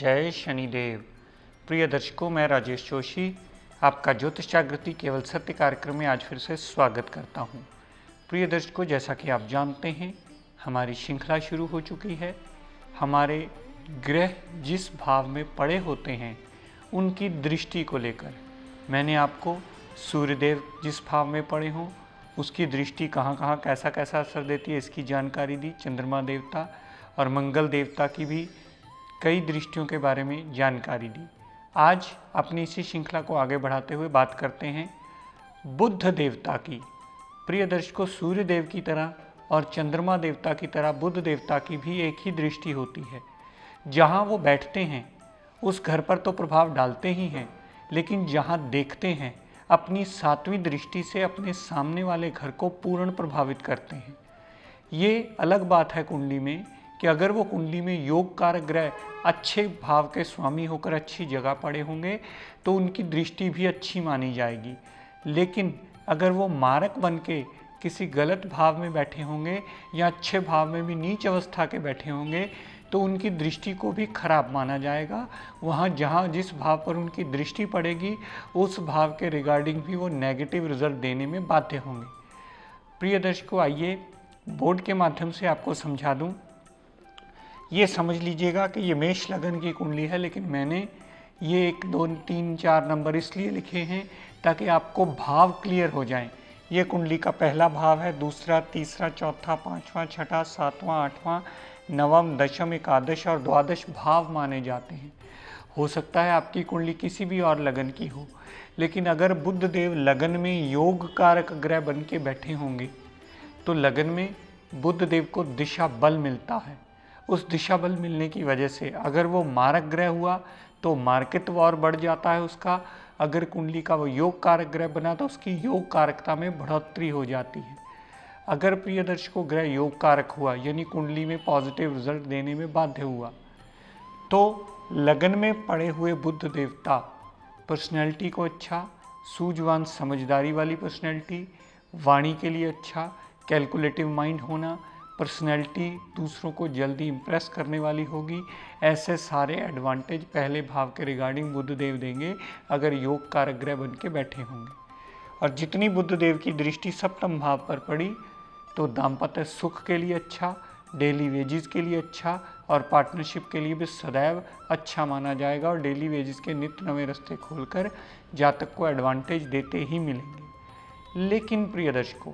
जय शनिदेव। प्रिय दर्शकों, मैं राजेश जोशी आपका ज्योतिष जागृति केवल सत्य कार्यक्रम में आज फिर से स्वागत करता हूं। प्रिय दर्शकों, जैसा कि आप जानते हैं, हमारी श्रृंखला शुरू हो चुकी है। हमारे ग्रह जिस भाव में पड़े होते हैं उनकी दृष्टि को लेकर मैंने आपको सूर्यदेव जिस भाव में पड़े हों उसकी दृष्टि कहाँ कहाँ कैसा कैसा असर देती है इसकी जानकारी दी। चंद्रमा देवता और मंगल देवता की भी कई दृष्टियों के बारे में जानकारी दी। आज अपनी इसी श्रृंखला को आगे बढ़ाते हुए बात करते हैं बुध देवता की। प्रिय दर्शकों, सूर्य देव की तरह और चंद्रमा देवता की तरह बुध देवता की भी एक ही दृष्टि होती है। जहाँ वो बैठते हैं उस घर पर तो प्रभाव डालते ही हैं, लेकिन जहाँ देखते हैं अपनी सातवीं दृष्टि से अपने सामने वाले घर को पूर्ण प्रभावित करते हैं। ये अलग बात है कुंडली में कि अगर वो कुंडली में योग कारक ग्रह अच्छे भाव के स्वामी होकर अच्छी जगह पड़े होंगे तो उनकी दृष्टि भी अच्छी मानी जाएगी। लेकिन अगर वो मारक बन के किसी गलत भाव में बैठे होंगे या अच्छे भाव में भी नीच अवस्था के बैठे होंगे तो उनकी दृष्टि को भी खराब माना जाएगा। वहाँ जहाँ जिस भाव पर उनकी दृष्टि पड़ेगी उस भाव के रिगार्डिंग भी वो नेगेटिव रिजल्ट देने में बाध्य होंगे। प्रिय दर्शकों, आइए बोर्ड के माध्यम से आपको समझा दूँ। ये समझ लीजिएगा कि ये मेष लगन की कुंडली है, लेकिन मैंने ये 1, 2, 3, 4 नंबर इसलिए लिखे हैं ताकि आपको भाव क्लियर हो जाएं। ये कुंडली का पहला भाव है, दूसरा, तीसरा, चौथा, पांचवा, छठा, सातवां, आठवां, नवम, दशम, एकादश और द्वादश भाव माने जाते हैं। हो सकता है आपकी कुंडली किसी भी और लगन की हो, लेकिन अगर बुध देव लगन में योग कारक ग्रह बन के बैठे होंगे तो लगन में बुध देव को दिशा बल मिलता है। उस दिशा बल मिलने की वजह से अगर वो मारक ग्रह हुआ तो मार्कित्व और बढ़ जाता है उसका। अगर कुंडली का वो योग कारक ग्रह बना तो उसकी योग कारकता में बढ़ोतरी हो जाती है। अगर प्रिय दर्शकों ग्रह योग कारक हुआ यानी कुंडली में पॉजिटिव रिजल्ट देने में बाध्य हुआ तो लगन में पड़े हुए बुध देवता पर्सनैलिटी को अच्छा, सूझवान समझदारी वाली पर्सनैलिटी, वाणी के लिए अच्छा, कैलकुलेटिव माइंड होना, पर्सनैलिटी दूसरों को जल्दी इम्प्रेस करने वाली होगी। ऐसे सारे एडवांटेज पहले भाव के रिगार्डिंग बुध देव देंगे अगर योग कारक ग्रह बन के बैठे होंगे। और जितनी बुध देव की दृष्टि सप्तम भाव पर पड़ी तो दाम्पत्य सुख के लिए अच्छा, डेली वेजेस के लिए अच्छा और पार्टनरशिप के लिए भी सदैव अच्छा माना जाएगा। और डेली वेजेस के नित्य नवे रास्ते खोलकर जातक को एडवांटेज देते ही मिलेंगे। लेकिन प्रिय दर्शकों,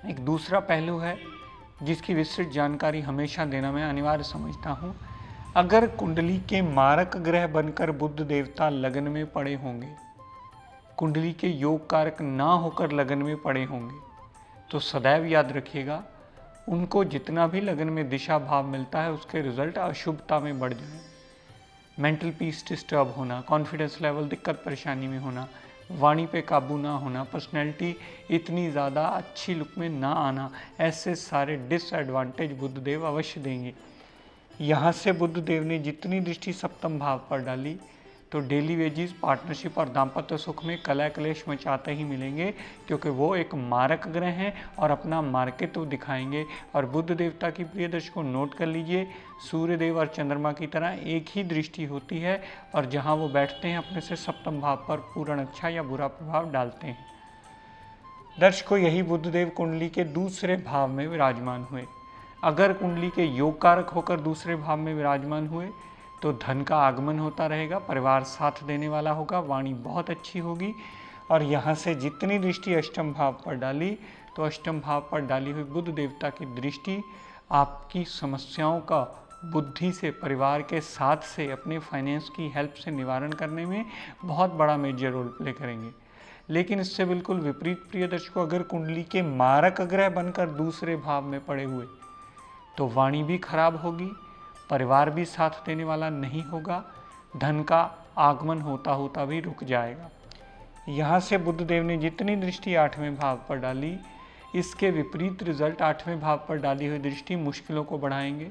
एक दूसरा पहलू है जिसकी विस्तृत जानकारी हमेशा देना मैं अनिवार्य समझता हूँ। अगर कुंडली के मारक ग्रह बनकर बुध देवता लगन में पड़े होंगे, कुंडली के योग कारक ना होकर लगन में पड़े होंगे, तो सदैव याद रखिएगा उनको जितना भी लगन में दिशा भाव मिलता है उसके रिजल्ट अशुभता में बढ़ जाए। मेंटल पीस डिस्टर्ब होना, कॉन्फिडेंस लेवल दिक्कत परेशानी में होना, वाणी पे काबू ना होना, पर्सनैलिटी इतनी ज़्यादा अच्छी लुक में ना आना, ऐसे सारे डिसएडवांटेज बुध देव अवश्य देंगे। यहाँ से बुध देव ने जितनी दृष्टि सप्तम भाव पर डाली तो डेली वेजेस, पार्टनरशिप और दाम्पत्य सुख में कलह कलेश मचाते ही मिलेंगे, क्योंकि वो एक मारक ग्रह हैं और अपना मार्कित्व दिखाएंगे। और बुध देवता की प्रिय दर्शकों नोट कर लीजिए, सूर्य देव और चंद्रमा की तरह एक ही दृष्टि होती है और जहाँ वो बैठते हैं अपने से सप्तम भाव पर पूर्ण अच्छा या बुरा प्रभाव डालते हैं। दर्शकों, यही बुध देव कुंडली के दूसरे भाव में विराजमान हुए। अगर कुंडली के योग कारक होकर दूसरे भाव में विराजमान हुए तो धन का आगमन होता रहेगा, परिवार साथ देने वाला होगा, वाणी बहुत अच्छी होगी। और यहाँ से जितनी दृष्टि अष्टम भाव पर डाली तो अष्टम भाव पर डाली हुई बुध देवता की दृष्टि आपकी समस्याओं का बुद्धि से, परिवार के साथ से, अपने फाइनेंस की हेल्प से निवारण करने में बहुत बड़ा मेजर रोल प्ले करेंगे। लेकिन इससे बिल्कुल विपरीत प्रिय दर्शकों, अगर कुंडली के मारक ग्रह बनकर दूसरे भाव में पड़े हुए तो वाणी भी खराब होगी, परिवार भी साथ देने वाला नहीं होगा, धन का आगमन होता होता भी रुक जाएगा। यहाँ से बुध देव ने जितनी दृष्टि आठवें भाव पर डाली, इसके विपरीत रिजल्ट आठवें भाव पर डाली हुई दृष्टि मुश्किलों को बढ़ाएंगे।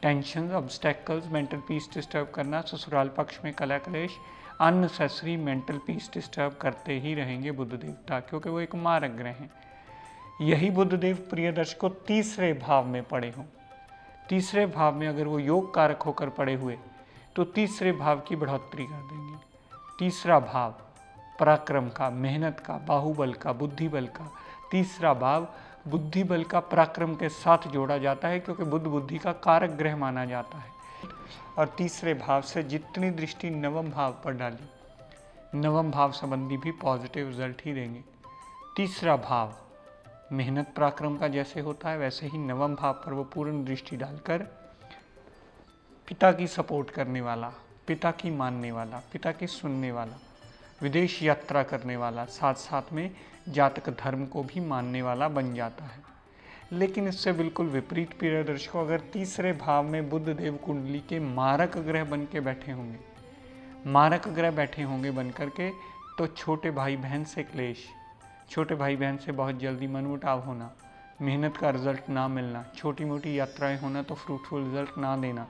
Tension, obstacles, mental peace disturb करना, ससुराल पक्ष में कलह कलेश, अननेसेसरी मेंटल पीस डिस्टर्ब करते ही रहेंगे बुध देवता, क्योंकि वो एक मारक ग्रह हैं। यही बुध देव प्रिय दर्शकों तीसरे भाव में पड़े हों, तीसरे भाव में अगर वो योग कारक होकर पड़े हुए तो तीसरे भाव की बढ़ोतरी कर देंगे। तीसरा भाव पराक्रम का, मेहनत का, बाहुबल का, बुद्धि बल का। तीसरा भाव बुद्धि बल का पराक्रम के साथ जोड़ा जाता है क्योंकि बुद्ध बुद्धि का कारक ग्रह माना जाता है। और तीसरे भाव से जितनी दृष्टि नवम भाव पर डाली, नवम भाव संबंधी भी पॉजिटिव रिजल्ट ही देंगे। तीसरा भाव मेहनत पराक्रम का जैसे होता है वैसे ही नवम भाव पर वो पूर्ण दृष्टि डालकर पिता की सपोर्ट करने वाला, पिता की मानने वाला, पिता की सुनने वाला, विदेश यात्रा करने वाला, साथ साथ में जातक धर्म को भी मानने वाला बन जाता है। लेकिन इससे बिल्कुल विपरीत प्रिय दर्शकों, अगर तीसरे भाव में बुध देव कुंडली के मारक ग्रह बन के बैठे होंगे, मारक ग्रह बैठे होंगे बन करके, तो छोटे भाई बहन से क्लेश, छोटे भाई बहन से बहुत जल्दी मनमुटाव होना, मेहनत का रिजल्ट ना मिलना, छोटी मोटी यात्राएं होना तो फ्रूटफुल रिजल्ट ना देना,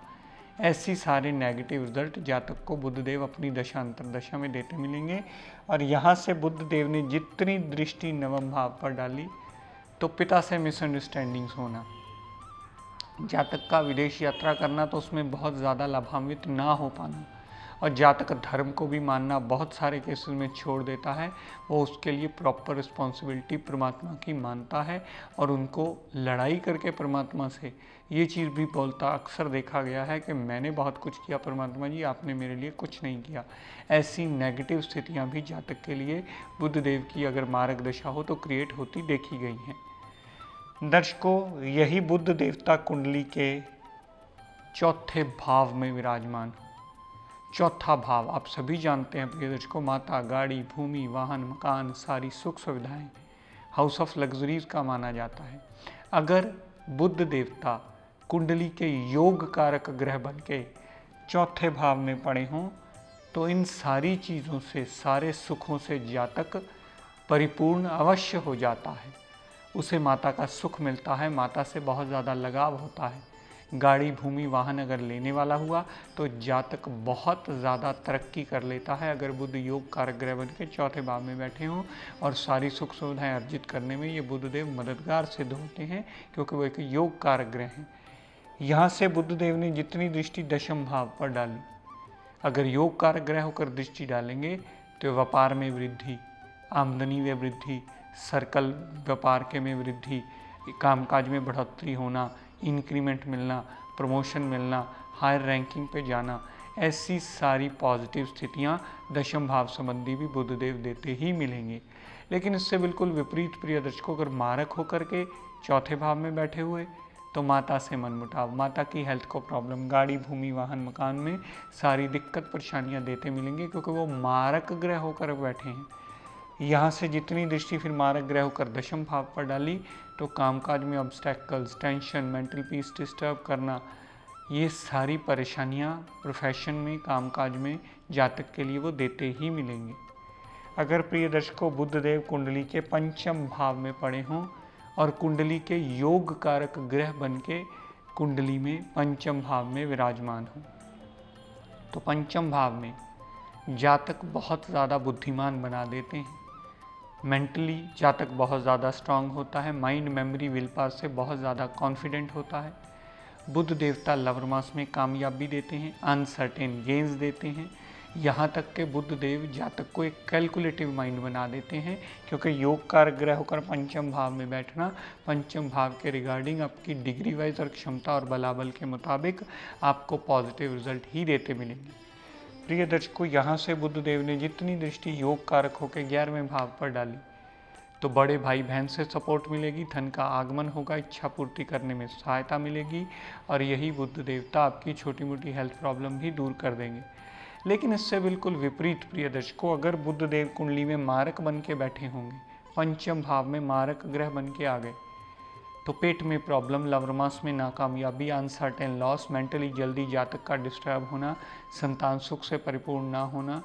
ऐसी सारे नेगेटिव रिजल्ट जातक को बुध देव अपनी दशा अंतरदशा में देते मिलेंगे। और यहाँ से बुध देव ने जितनी दृष्टि नवम भाव पर डाली तो पिता से मिसअंडरस्टैंडिंग्स होना, जातक का विदेश यात्रा करना तो उसमें बहुत ज़्यादा लाभान्वित ना हो पाना, और जातक धर्म को भी मानना बहुत सारे केसेस में छोड़ देता है। वो उसके लिए प्रॉपर रिस्पॉन्सिबिलिटी परमात्मा की मानता है और उनको लड़ाई करके परमात्मा से ये चीज़ भी बोलता अक्सर देखा गया है कि मैंने बहुत कुछ किया परमात्मा जी, आपने मेरे लिए कुछ नहीं किया। ऐसी नेगेटिव स्थितियाँ भी जातक के लिए बुध देव की अगर मार्ग दशा हो तो क्रिएट होती देखी गई हैं। दर्शकों, यही बुध देवता कुंडली के चौथे भाव में विराजमान। चौथा भाव आप सभी जानते हैं प्रिय दर्शकों, माता, गाड़ी, भूमि, वाहन, मकान, सारी सुख सुविधाएं, हाउस ऑफ लग्जरीज का माना जाता है। अगर बुध देवता कुंडली के योग कारक ग्रह बन के चौथे भाव में पड़े हों तो इन सारी चीज़ों से, सारे सुखों से जातक परिपूर्ण अवश्य हो जाता है। उसे माता का सुख मिलता है, माता से बहुत ज़्यादा लगाव होता है। गाड़ी, भूमि, वाहन अगर लेने वाला हुआ तो जातक बहुत ज़्यादा तरक्की कर लेता है अगर बुध योग कारक ग्रह बन के चौथे भाव में बैठे हों, और सारी सुख सुविधाएं अर्जित करने में ये बुध देव मददगार सिद्ध होते हैं क्योंकि वो एक योग कारक ग्रह हैं। यहाँ से बुध देव ने जितनी दृष्टि दशम भाव पर डाली, अगर योग कारक ग्रह होकर दृष्टि डालेंगे तो व्यापार में वृद्धि, आमदनी में वृद्धि, सर्कल व्यापार के में वृद्धि, कामकाज में बढ़ोतरी होना, इंक्रीमेंट मिलना, प्रमोशन मिलना, हायर रैंकिंग पे जाना, ऐसी सारी पॉजिटिव स्थितियाँ दशम भाव संबंधी भी बुध देव देते ही मिलेंगे। लेकिन इससे बिल्कुल विपरीत प्रिय दर्शकों, अगर मारक होकर के चौथे भाव में बैठे हुए तो माता से मनमुटाव, माता की हेल्थ को प्रॉब्लम, गाड़ी, भूमि, वाहन, मकान में सारी दिक्कत परेशानियाँ देते मिलेंगे क्योंकि वो मारक ग्रह होकर बैठे हैं। यहाँ से जितनी दृष्टि फिर मारक ग्रह होकर दशम भाव पर डाली तो कामकाज में obstacles, tension, mental peace disturb करना, ये सारी परेशानियाँ प्रोफेशन में, कामकाज में जातक के लिए वो देते ही मिलेंगे। अगर प्रिय दर्शकों बुध देव कुंडली के पंचम भाव में पड़े हों और कुंडली के योग कारक ग्रह बन के कुंडली में पंचम भाव में विराजमान हो तो पंचम भाव में जातक बहुत ज़्यादा बुद्धिमान बना देते हैं। मेंटली जातक बहुत ज़्यादा स्ट्रांग होता है, माइंड, मेमोरी, विल पावर से बहुत ज़्यादा कॉन्फिडेंट होता है। बुध देवता लवर मास में कामयाबी देते हैं, अनसर्टेन गेन्स देते हैं। यहाँ तक के बुध देव जातक को एक कैलकुलेटिव माइंड बना देते हैं क्योंकि योग कारक ग्रह होकर पंचम भाव में बैठना, पंचम भाव के रिगार्डिंग आपकी डिग्री वाइज और क्षमता और बलाबल के मुताबिक आपको पॉजिटिव रिजल्ट ही देते मिलेंगे। प्रिय दर्शकों, यहाँ से बुध देव ने जितनी दृष्टि योग कारक होकर 11वें भाव पर डाली तो बड़े भाई बहन से सपोर्ट मिलेगी, धन का आगमन होगा, इच्छा पूर्ति करने में सहायता मिलेगी और यही बुध देवता आपकी छोटी मोटी हेल्थ प्रॉब्लम भी दूर कर देंगे। लेकिन इससे बिल्कुल विपरीत प्रिय दर्शकों, अगर बुध देव कुंडली में मारक बन के बैठे होंगे, पंचम भाव में मारक ग्रह बन के आ गए तो पेट में प्रॉब्लम, लवर मास में नाकामयाबी, अनसर्टेन लॉस, मेंटली जल्दी जातक का डिस्टर्ब होना, संतान सुख से परिपूर्ण ना होना,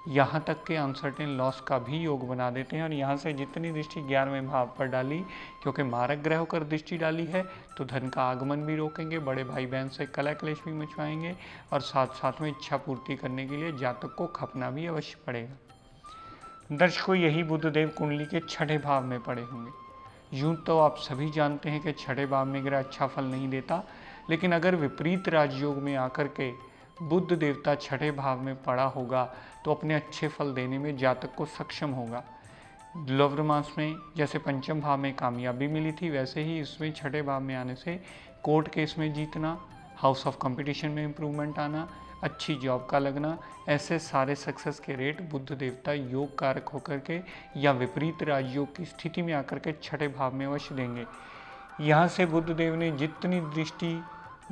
यहाँ तक के अनसर्टेन लॉस का भी योग बना देते हैं। और यहाँ से जितनी दृष्टि 11वें भाव पर डाली, क्योंकि मारक ग्रह होकर दृष्टि डाली है तो धन का आगमन भी रोकेंगे, बड़े भाई बहन से कलह क्लेश भी मचवाएंगे और साथ साथ में इच्छा पूर्ति करने के लिए जातक को खपना भी अवश्य पड़ेगा। दर्शकों, यही बुध देव कुंडली के छठे भाव में पड़े होंगे। यूं तो आप सभी जानते हैं कि छठे भाव में ग्रह अच्छा फल नहीं देता, लेकिन अगर विपरीत राजयोग में आकर के बुध देवता छठे भाव में पड़ा होगा तो अपने अच्छे फल देने में जातक को सक्षम होगा। धनुर्मास मास में जैसे पंचम भाव में कामयाबी मिली थी, वैसे ही इसमें छठे भाव में आने से कोर्ट केस में जीतना, हाउस ऑफ कंपटीशन में इम्प्रूवमेंट आना, अच्छी जॉब का लगना, ऐसे सारे सक्सेस के रेट बुध देवता योग कारक होकर के या विपरीत राजयोग की स्थिति में आकर के छठे भाव में अवश्य देंगे। यहाँ से बुध देव ने जितनी दृष्टि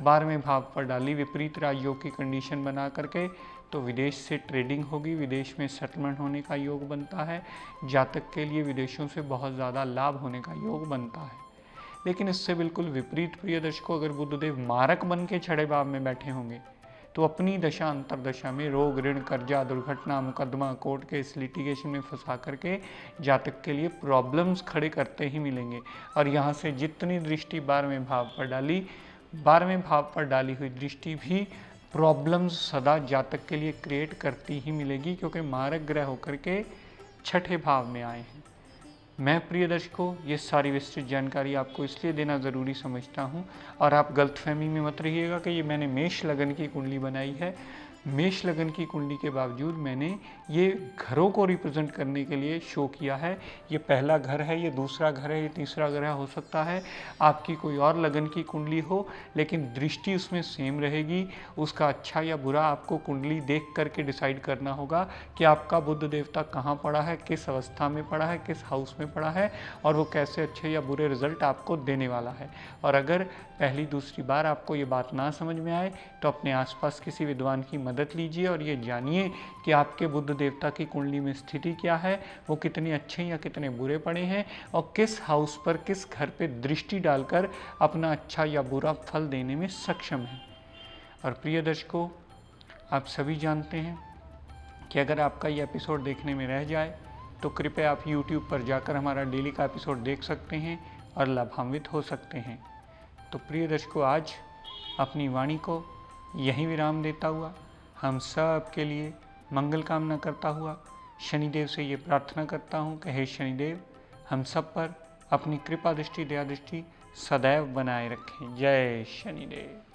12वें भाव पर डाली विपरीत राजयोग की कंडीशन बना करके, तो विदेश से ट्रेडिंग होगी, विदेश में सेटलमेंट होने का योग बनता है, जातक के लिए विदेशों से बहुत ज़्यादा लाभ होने का योग बनता है। लेकिन इससे बिल्कुल विपरीत प्रिय दर्शकों, अगर बुधदेव मारक बन के छठे भाव में बैठे होंगे तो अपनी दशा अंतरदशा में रोग, ऋण, कर्जा, दुर्घटना, मुकदमा, कोर्ट केस, लिटिगेशन में फंसा करके जातक के लिए प्रॉब्लम्स खड़े करते ही मिलेंगे। और यहाँ से जितनी दृष्टि 12वें भाव पर डाली, 12वें भाव पर डाली हुई दृष्टि भी प्रॉब्लम्स सदा जातक के लिए क्रिएट करती ही मिलेगी, क्योंकि मारक ग्रह होकर के छठे भाव में आए हैं। मैं प्रिय दर्शकों ये सारी विस्तृत जानकारी आपको इसलिए देना ज़रूरी समझता हूँ, और आप गलतफहमी में मत रहिएगा कि ये मैंने मेष लगन की कुंडली बनाई है। मेष लगन की कुंडली के बावजूद मैंने ये घरों को रिप्रेजेंट करने के लिए शो किया है। ये पहला घर है, ये दूसरा घर है, ये तीसरा घर हो सकता है, आपकी कोई और लगन की कुंडली हो, लेकिन दृष्टि उसमें सेम रहेगी। उसका अच्छा या बुरा आपको कुंडली देख करके डिसाइड करना होगा कि आपका बुध देवता कहाँ पड़ा है, किस अवस्था में पड़ा है, किस हाउस में पड़ा है, और वो कैसे अच्छे या बुरे रिजल्ट आपको देने वाला है। और अगर पहली दूसरी बार आपको ये बात ना समझ में आए तो अपने आसपास किसी विद्वान की मदद लीजिए और ये जानिए कि आपके बुध देवता की कुंडली में स्थिति क्या है, वो कितने अच्छे या कितने बुरे पड़े हैं, और किस हाउस पर, किस घर पे दृष्टि डालकर अपना अच्छा या बुरा फल देने में सक्षम है। और प्रिय दर्शकों, आप सभी जानते हैं कि अगर आपका ये एपिसोड देखने में रह जाए तो कृपया आप YouTube पर जाकर हमारा डेली का एपिसोड देख सकते हैं और लाभान्वित हो सकते हैं। तो प्रिय दर्शकों, आज अपनी वाणी को यहीं विराम देता हुआ हम सब के लिए मंगल कामना करता हुआ शनिदेव से ये प्रार्थना करता हूँ कि हे शनिदेव, हम सब पर अपनी कृपा दृष्टि, दया दृष्टि सदैव बनाए रखें। जय शनिदेव।